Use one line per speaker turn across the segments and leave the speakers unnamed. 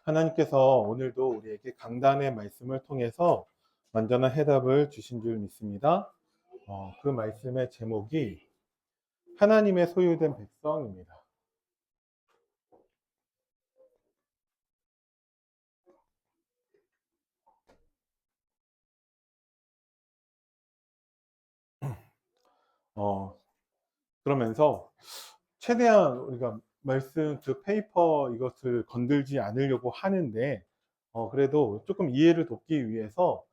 하나님께서 오늘도 우리에게 강단의 말씀을 통해서 완전한 해답을 주신 줄 믿습니다. 그 말씀의 제목이 하나님의 소유된 백성입니다. 어, 그러면서 최대한 우리가 말씀 그 페이퍼 이것을 건들지 않으려고 하는데 그래도 조금 이해를 돕기 위해서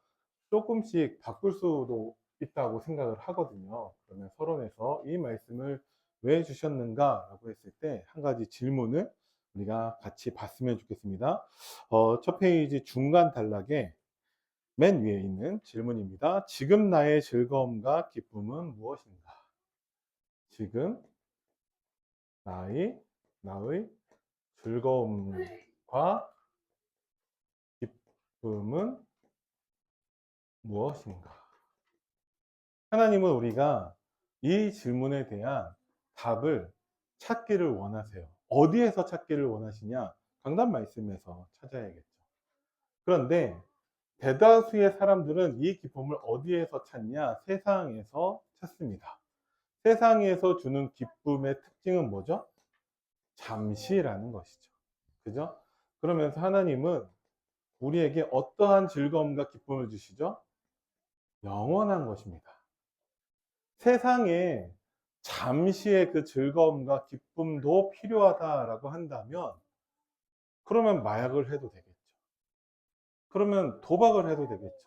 조금씩 바꿀 수도 있다고 생각을 하거든요. 그러면 서론에서 이 말씀을 왜 주셨는가 라고 했을 때 한 가지 질문을 우리가 같이 봤으면 좋겠습니다. 첫 페이지 중간 단락에 맨 위에 있는 질문입니다. 지금 나의 즐거움과 기쁨은 무엇인가? 지금 나의 즐거움과 기쁨은 무엇인가? 하나님은 우리가 이 질문에 대한 답을 찾기를 원하세요. 어디에서 찾기를 원하시냐? 강단 말씀에서 찾아야겠죠. 그런데 대다수의 사람들은 이 기쁨을 어디에서 찾냐? 세상에서 찾습니다. 세상에서 주는 기쁨의 특징은 뭐죠? 잠시라는 것이죠. 그죠? 그러면서 하나님은 우리에게 어떠한 즐거움과 기쁨을 주시죠? 영원한 것입니다. 세상에 잠시의 그 즐거움과 기쁨도 필요하다라고 한다면 그러면 마약을 해도 되겠죠. 그러면 도박을 해도 되겠죠.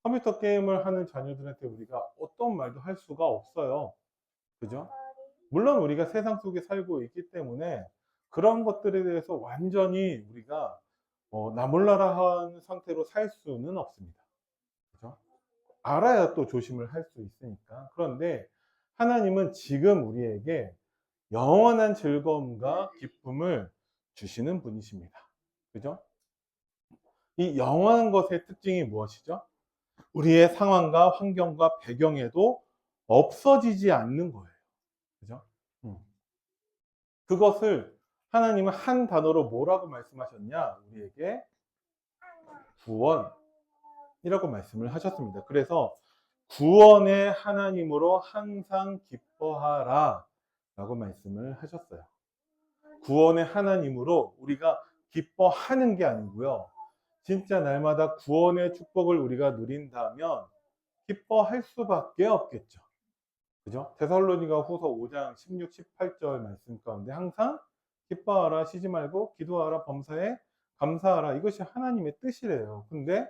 컴퓨터 게임을 하는 자녀들한테 우리가 어떤 말도 할 수가 없어요. 그죠? 물론 우리가 세상 속에 살고 있기 때문에 그런 것들에 대해서 완전히 우리가 나몰라라 한 상태로 살 수는 없습니다. 그죠? 알아야 또 조심을 할 수 있으니까. 그런데 하나님은 지금 우리에게 영원한 즐거움과 기쁨을 주시는 분이십니다. 그죠? 이 영원한 것의 특징이 무엇이죠? 우리의 상황과 환경과 배경에도 없어지지 않는 거예요. 그죠? 그것을 하나님은 한 단어로 뭐라고 말씀하셨냐? 우리에게 구원이라고 말씀을 하셨습니다. 그래서 구원의 하나님으로 항상 기뻐하라 라고 말씀을 하셨어요. 구원의 하나님으로 우리가 기뻐하는 게 아니고요. 진짜 날마다 구원의 축복을 우리가 누린다면 기뻐할 수밖에 없겠죠. 그죠? 데살로니가 후서 5장 16, 18절 말씀 가운데 항상 기뻐하라, 쉬지 말고 기도하라, 범사에 감사하라. 이것이 하나님의 뜻이래요. 근데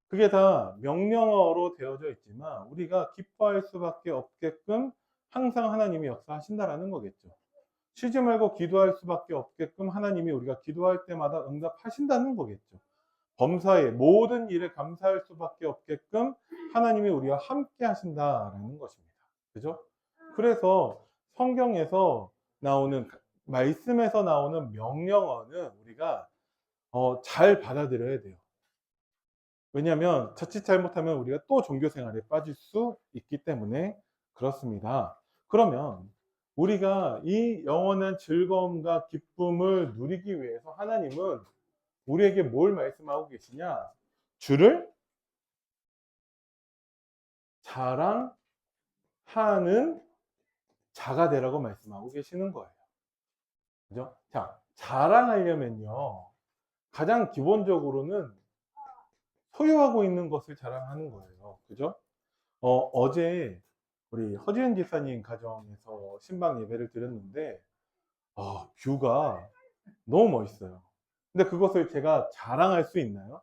그게 다 명령어로 되어져 있지만 우리가 기뻐할 수밖에 없게끔 항상 하나님이 역사하신다라는 거겠죠. 쉬지 말고 기도할 수밖에 없게끔 하나님이 우리가 기도할 때마다 응답하신다는 거겠죠. 범사에 모든 일에 감사할 수밖에 없게끔 하나님이 우리와 함께 하신다라는 것입니다. 그죠? 그래서 성경에서 나오는 말씀에서 나오는 명령어는 우리가 잘 받아들여야 돼요. 왜냐하면 자칫 잘못하면 우리가 또 종교 생활에 빠질 수 있기 때문에 그렇습니다. 그러면 우리가 이 영원한 즐거움과 기쁨을 누리기 위해서 하나님은 우리에게 뭘 말씀하고 계시냐? 주를 자랑하는 자가 되라고 말씀하고 계시는 거예요. 그죠? 자, 자랑하려면요. 가장 기본적으로는 소유하고 있는 것을 자랑하는 거예요. 그죠? 어제 우리 허지은 집사님 가정에서 신방 예배를 드렸는데 뷰가 너무 멋있어요. 근데 그것을 제가 자랑할 수 있나요?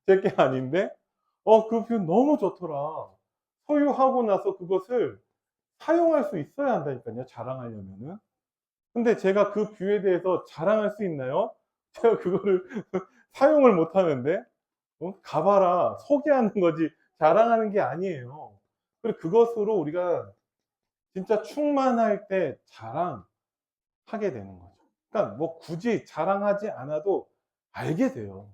제 게 아닌데 그 뷰 너무 좋더라. 소유하고 나서 그것을 사용할 수 있어야 한다니까요, 자랑하려면은. 근데 제가 그 뷰에 대해서 자랑할 수 있나요? 제가 그거를 사용을 못 하는데 가봐라 소개하는 거지 자랑하는 게 아니에요. 그리고 그것으로 우리가 진짜 충만할 때 자랑하게 되는 거죠. 그러니까 뭐 굳이 자랑하지 않아도 알게 돼요.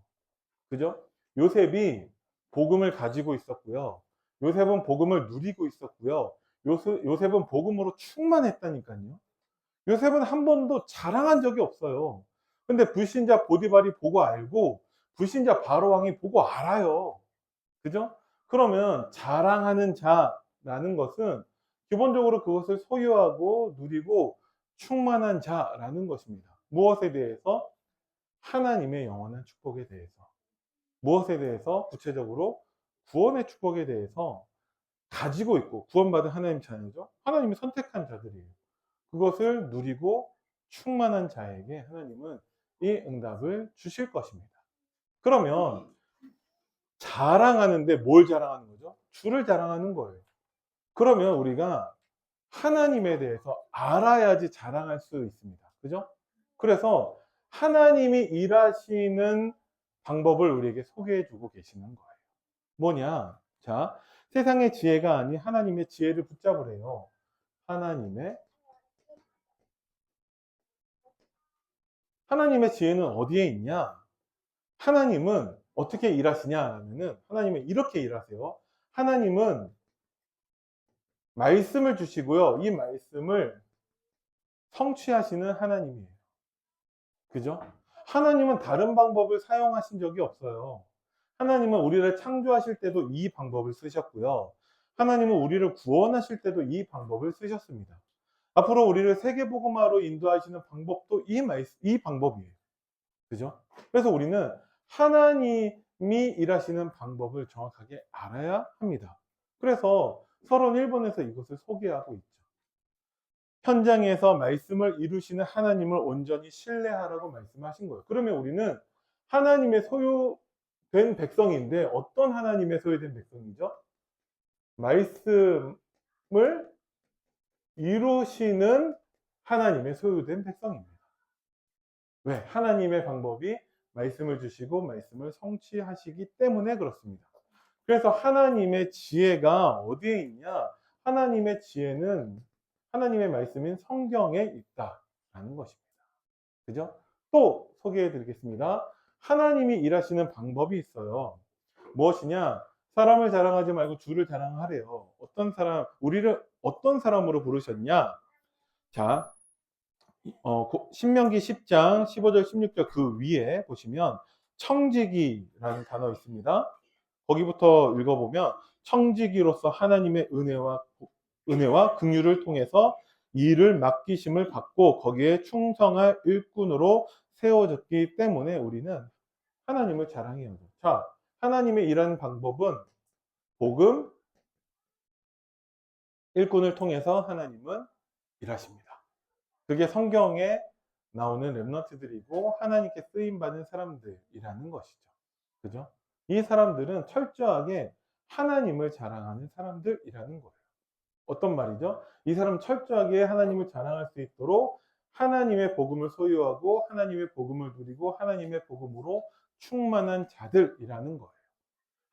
그죠? 요셉이 복음을 가지고 있었고요. 요셉은 복음을 누리고 있었고요. 요셉은 복음으로 충만했다니까요. 요셉은 한 번도 자랑한 적이 없어요. 근데 불신자 보디발이 보고 알고 불신자 바로왕이 보고 알아요. 그죠? 그러면 자랑하는 자라는 것은 기본적으로 그것을 소유하고 누리고 충만한 자라는 것입니다. 무엇에 대해서? 하나님의 영원한 축복에 대해서. 무엇에 대해서? 구체적으로 구원의 축복에 대해서 가지고 있고, 구원받은 하나님 자녀죠. 하나님이 선택한 자들이에요. 그것을 누리고 충만한 자에게 하나님은 이 응답을 주실 것입니다. 그러면 자랑하는데 뭘 자랑하는 거죠? 주를 자랑하는 거예요. 그러면 우리가 하나님에 대해서 알아야지 자랑할 수 있습니다. 그죠? 그래서 하나님이 일하시는 방법을 우리에게 소개해 주고 계시는 거예요. 뭐냐? 자, 세상의 지혜가 아닌 하나님의 지혜를 붙잡으래요. 하나님의 지혜는 어디에 있냐? 하나님은 어떻게 일하시냐 하면은, 하나님은 이렇게 일하세요. 하나님은 말씀을 주시고요. 이 말씀을 성취하시는 하나님이에요. 그죠? 하나님은 다른 방법을 사용하신 적이 없어요. 하나님은 우리를 창조하실 때도 이 방법을 쓰셨고요. 하나님은 우리를 구원하실 때도 이 방법을 쓰셨습니다. 앞으로 우리를 세계복음화로 인도하시는 방법도 이 방법이에요. 그죠? 그래서 우리는 하나님이 일하시는 방법을 정확하게 알아야 합니다. 그래서 서론 1번에서 이것을 소개하고 있죠. 현장에서 말씀을 이루시는 하나님을 온전히 신뢰하라고 말씀하신 거예요. 그러면 우리는 하나님의 소유된 백성인데, 어떤 하나님의 소유된 백성이죠? 말씀을 이루시는 하나님의 소유된 백성입니다. 왜? 하나님의 방법이 말씀을 주시고 말씀을 성취하시기 때문에 그렇습니다. 그래서 하나님의 지혜가 어디에 있냐? 하나님의 지혜는 하나님의 말씀인 성경에 있다라는 것입니다. 그죠? 또 소개해 드리겠습니다. 하나님이 일하시는 방법이 있어요. 무엇이냐? 사람을 자랑하지 말고 주를 자랑하래요. 우리를 어떤 사람으로 부르셨냐? 자, 신명기 10장 15절 16절 그 위에 보시면 청지기라는 단어 있습니다. 거기부터 읽어보면, 청지기로서 하나님의 은혜와 긍휼을 통해서 일을 맡기심을 받고 거기에 충성할 일꾼으로 세워졌기 때문에 우리는 하나님을 자랑해야 돼요. 자, 하나님의 일하는 방법은 복음, 일꾼을 통해서 하나님은 일하십니다. 그게 성경에 나오는 렘넌트들이고 하나님께 쓰임받는 사람들이라는 것이죠. 그죠? 이 사람들은 철저하게 하나님을 자랑하는 사람들이라는 거예요. 어떤 말이죠? 이 사람은 철저하게 하나님을 자랑할 수 있도록 하나님의 복음을 소유하고 하나님의 복음을 누리고 하나님의 복음으로 충만한 자들이라는 거예요.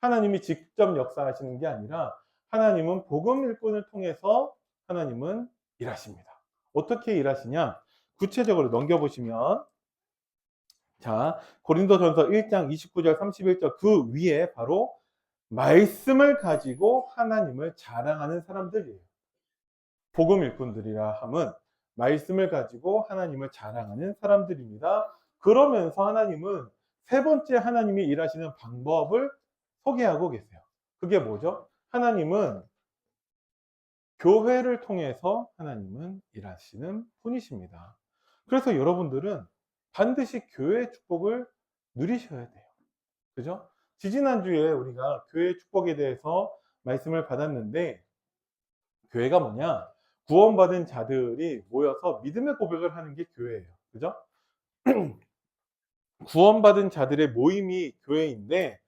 하나님이 직접 역사하시는 게 아니라 하나님은 복음 일꾼을 통해서 하나님은 일하십니다. 어떻게 일하시냐? 구체적으로 넘겨보시면, 자, 고린도전서 1장 29절 31절 그 위에 바로 말씀을 가지고 하나님을 자랑하는 사람들이에요. 복음 일꾼들이라 함은 말씀을 가지고 하나님을 자랑하는 사람들입니다. 그러면서 하나님은 세 번째 하나님이 일하시는 방법을 소개하고 계세요. 그게 뭐죠? 하나님은 교회를 통해서 하나님은 일하시는 분이십니다. 그래서 여러분들은 반드시 교회의 축복을 누리셔야 돼요. 그죠? 지지난주에 우리가 교회의 축복에 대해서 말씀을 받았는데, 교회가 뭐냐? 구원받은 자들이 모여서 믿음의 고백을 하는 게 교회예요. 그죠? 구원받은 자들의 모임이 교회인데,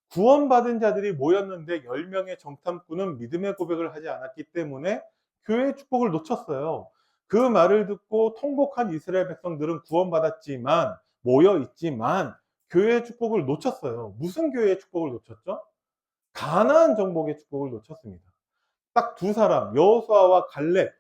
구원받은 자들이 모였는데 10명의 정탐꾼은 믿음의 고백을 하지 않았기 때문에 교회의 축복을 놓쳤어요. 그 말을 듣고 통곡한 이스라엘 백성들은 구원받았지만, 모여 있지만 교회의 축복을 놓쳤어요. 무슨 교회의 축복을 놓쳤죠? 가나안 정복의 축복을 놓쳤습니다. 딱 두 사람, 여호수아와 갈렙,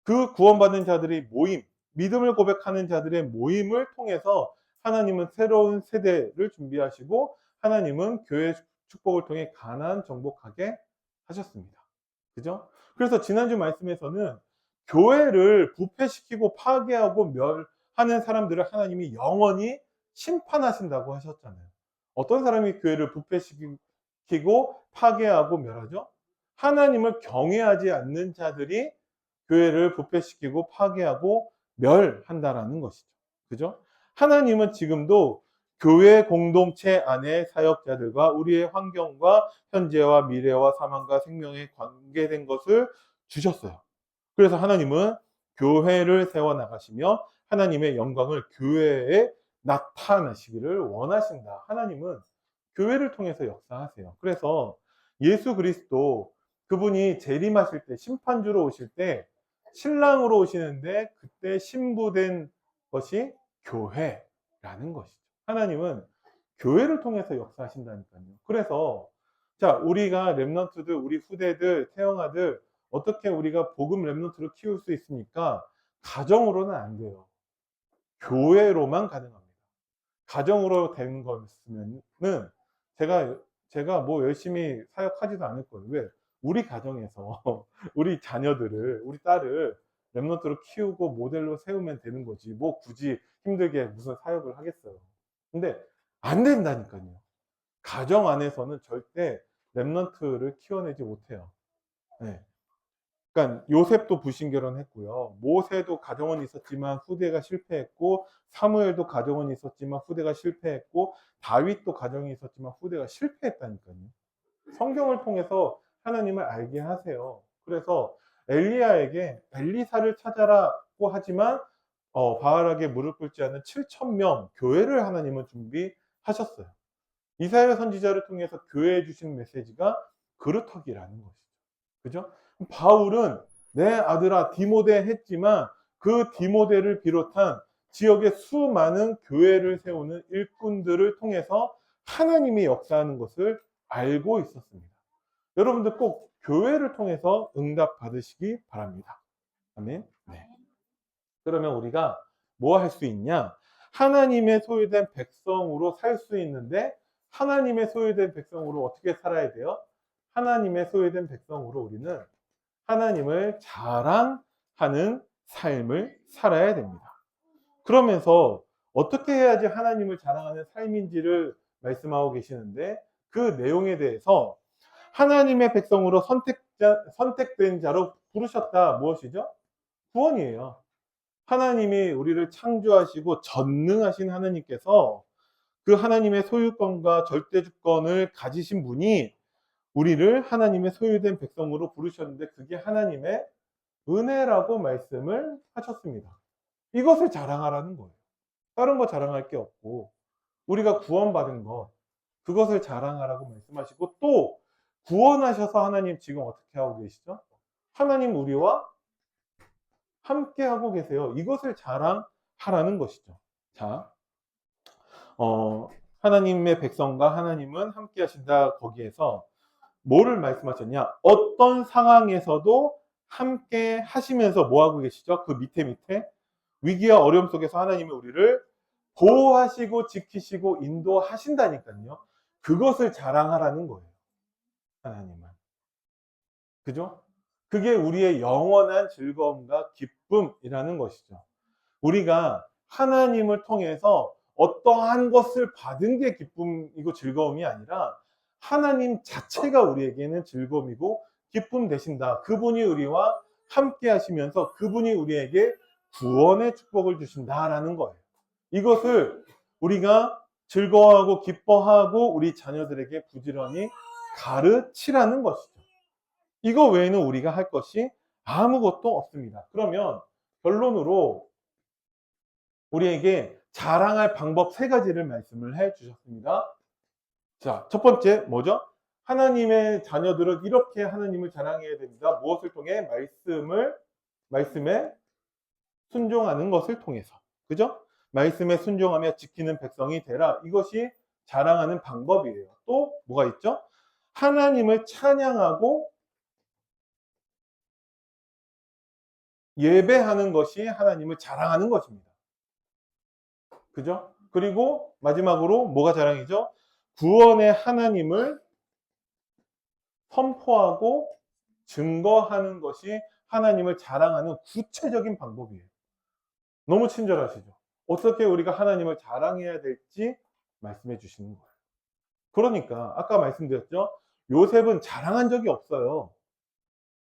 그 구원받은 자들의 모임, 믿음을 고백하는 자들의 모임을 통해서 하나님은 새로운 세대를 준비하시고 하나님은 교회의 축복을 통해 가나안 정복하게 하셨습니다. 그죠? 그래서 지난주 말씀에서는 교회를 부패시키고 파괴하고 하는 사람들을 하나님이 영원히 심판하신다고 하셨잖아요. 어떤 사람이 교회를 부패시키고 파괴하고 멸하죠? 하나님을 경외하지 않는 자들이 교회를 부패시키고 파괴하고 멸한다라는 것이죠. 그죠? 하나님은 지금도 교회 공동체 안에 사역자들과 우리의 환경과 현재와 미래와 사망과 생명에 관계된 것을 주셨어요. 그래서 하나님은 교회를 세워나가시며 하나님의 영광을 교회에 나타나시기를 원하신다. 하나님은 교회를 통해서 역사하세요. 그래서 예수 그리스도 그분이 재림하실 때, 심판주로 오실 때 신랑으로 오시는데 그때 신부된 것이 교회라는 것이죠. 하나님은 교회를 통해서 역사하신다니까요. 그래서 자, 우리가 렘넌트들, 우리 후대들, 태영아들 어떻게 우리가 복음 렘넌트를 키울 수 있습니까? 가정으로는 안 돼요. 교회로만 가능합니다. 가정으로 된 거였으면은 제가 뭐 열심히 사역하지도 않을 거예요. 왜? 우리 가정에서 우리 자녀들을, 우리 딸을 렘넌트로 키우고 모델로 세우면 되는 거지. 뭐 굳이 힘들게 무슨 사역을 하겠어요. 근데 안 된다니까요. 가정 안에서는 절대 렘넌트를 키워내지 못해요. 네. 그러니까 요셉도 불신결혼했고요. 모세도 가정은 있었지만 후대가 실패했고, 사무엘도 가정은 있었지만 후대가 실패했고, 다윗도 가정이 있었지만 후대가 실패했다니까요. 성경을 통해서 하나님을 알게 하세요. 그래서 엘리야에게 엘리사를 찾아라고 하지만 바알에게 무릎 꿇지 않은 7,000명 교회를 하나님은 준비하셨어요. 이사야 선지자를 통해서 교회에 주신 메시지가 그루터기라는 것이죠. 그죠? 바울은 내 아들아 디모데 했지만 그 디모데를 비롯한 지역의 수많은 교회를 세우는 일꾼들을 통해서 하나님이 역사하는 것을 알고 있었습니다. 여러분들 꼭 교회를 통해서 응답 받으시기 바랍니다. 아멘. 네. 그러면 우리가 뭐 할 수 있냐? 하나님의 소유된 백성으로 살 수 있는데 하나님의 소유된 백성으로 어떻게 살아야 돼요? 하나님의 소유된 백성으로 우리는 하나님을 자랑하는 삶을 살아야 됩니다. 그러면서 어떻게 해야지 하나님을 자랑하는 삶인지를 말씀하고 계시는데 그 내용에 대해서 하나님의 백성으로 선택된 자로 부르셨다. 무엇이죠? 구원이에요. 하나님이 우리를 창조하시고 전능하신 하나님께서 그 하나님의 소유권과 절대주권을 가지신 분이 우리를 하나님의 소유된 백성으로 부르셨는데 그게 하나님의 은혜라고 말씀을 하셨습니다. 이것을 자랑하라는 거예요. 다른 거 자랑할 게 없고 우리가 구원받은 것 그것을 자랑하라고 말씀하시고 또 구원하셔서 하나님 지금 어떻게 하고 계시죠? 하나님 우리와 함께 하고 계세요. 이것을 자랑하라는 것이죠. 자, 하나님의 백성과 하나님은 함께 하신다. 거기에서 뭐를 말씀하셨냐? 어떤 상황에서도 함께 하시면서 뭐 하고 계시죠? 그 밑에 위기와 어려움 속에서 하나님이 우리를 보호하시고 지키시고 인도하신다니까요. 그것을 자랑하라는 거예요. 하나님은. 그죠? 그게 우리의 영원한 즐거움과 기쁨이라는 것이죠. 우리가 하나님을 통해서 어떠한 것을 받은 게 기쁨이고 즐거움이 아니라 하나님 자체가 우리에게는 즐거움이고 기쁨 되신다. 그분이 우리와 함께 하시면서 그분이 우리에게 구원의 축복을 주신다라는 거예요. 이것을 우리가 즐거워하고 기뻐하고 우리 자녀들에게 부지런히 가르치라는 것이죠. 이거 외에는 우리가 할 것이 아무것도 없습니다. 그러면 결론으로 우리에게 자랑할 방법 3가지를 말씀을 해 주셨습니다. 자, 첫 번째 뭐죠? 하나님의 자녀들은 이렇게 하나님을 자랑해야 됩니다. 무엇을 통해? 말씀에 순종하는 것을 통해서. 그죠? 말씀에 순종하며 지키는 백성이 되라. 이것이 자랑하는 방법이에요. 또 뭐가 있죠? 하나님을 찬양하고 예배하는 것이 하나님을 자랑하는 것입니다. 그죠? 그리고 마지막으로 뭐가 자랑이죠? 구원의 하나님을 선포하고 증거하는 것이 하나님을 자랑하는 구체적인 방법이에요. 너무 친절하시죠? 어떻게 우리가 하나님을 자랑해야 될지 말씀해 주시는 거예요. 그러니까 아까 말씀드렸죠. 요셉은 자랑한 적이 없어요.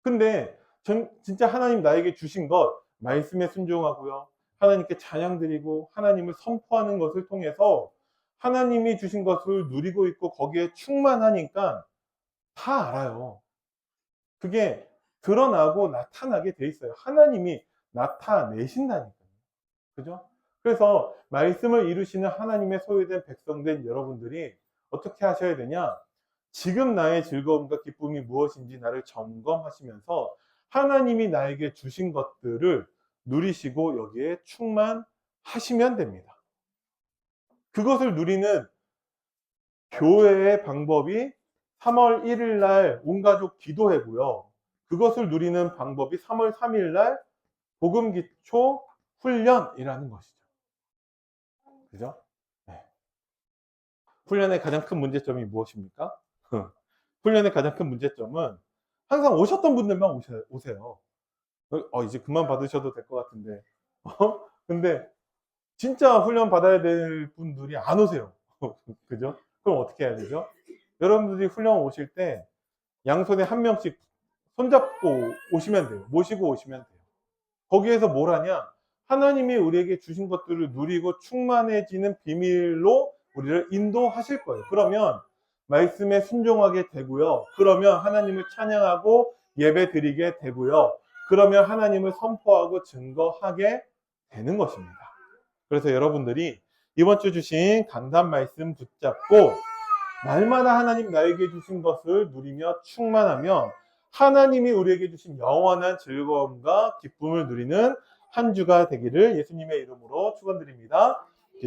근데 진짜 하나님 나에게 주신 것 말씀에 순종하고요. 하나님께 찬양 드리고 하나님을 선포하는 것을 통해서 하나님이 주신 것을 누리고 있고 거기에 충만하니까 다 알아요. 그게 드러나고 나타나게 돼 있어요. 하나님이 나타내신다니까요. 그죠? 그래서 말씀을 이루시는 하나님의 소유된 백성된 여러분들이 어떻게 하셔야 되냐? 지금 나의 즐거움과 기쁨이 무엇인지 나를 점검하시면서 하나님이 나에게 주신 것들을 누리시고 여기에 충만하시면 됩니다. 그것을 누리는 교회의 방법이 3월 1일 날 온가족 기도회고요. 그것을 누리는 방법이 3월 3일 날 복음기초 훈련이라는 것이죠. 그죠? 네. 훈련의 가장 큰 문제점이 무엇입니까? 훈련의 가장 큰 문제점은 항상 오셨던 분들만 오세요. 이제 그만 받으셔도 될 것 같은데. 근데 진짜 훈련 받아야 될 분들이 안 오세요. 그죠? 그럼 어떻게 해야 되죠? 여러분들이 훈련 오실 때 양손에 한 명씩 손잡고 오시면 돼요. 모시고 오시면 돼요. 거기에서 뭘 하냐? 하나님이 우리에게 주신 것들을 누리고 충만해지는 비밀로 우리를 인도하실 거예요. 그러면 말씀에 순종하게 되고요. 그러면 하나님을 찬양하고 예배 드리게 되고요. 그러면 하나님을 선포하고 증거하게 되는 것입니다. 그래서 여러분들이 이번 주 주신 강단 말씀 붙잡고 날마다 하나님 나에게 주신 것을 누리며 충만하며 하나님이 우리에게 주신 영원한 즐거움과 기쁨을 누리는 한 주가 되기를 예수님의 이름으로 축원드립니다.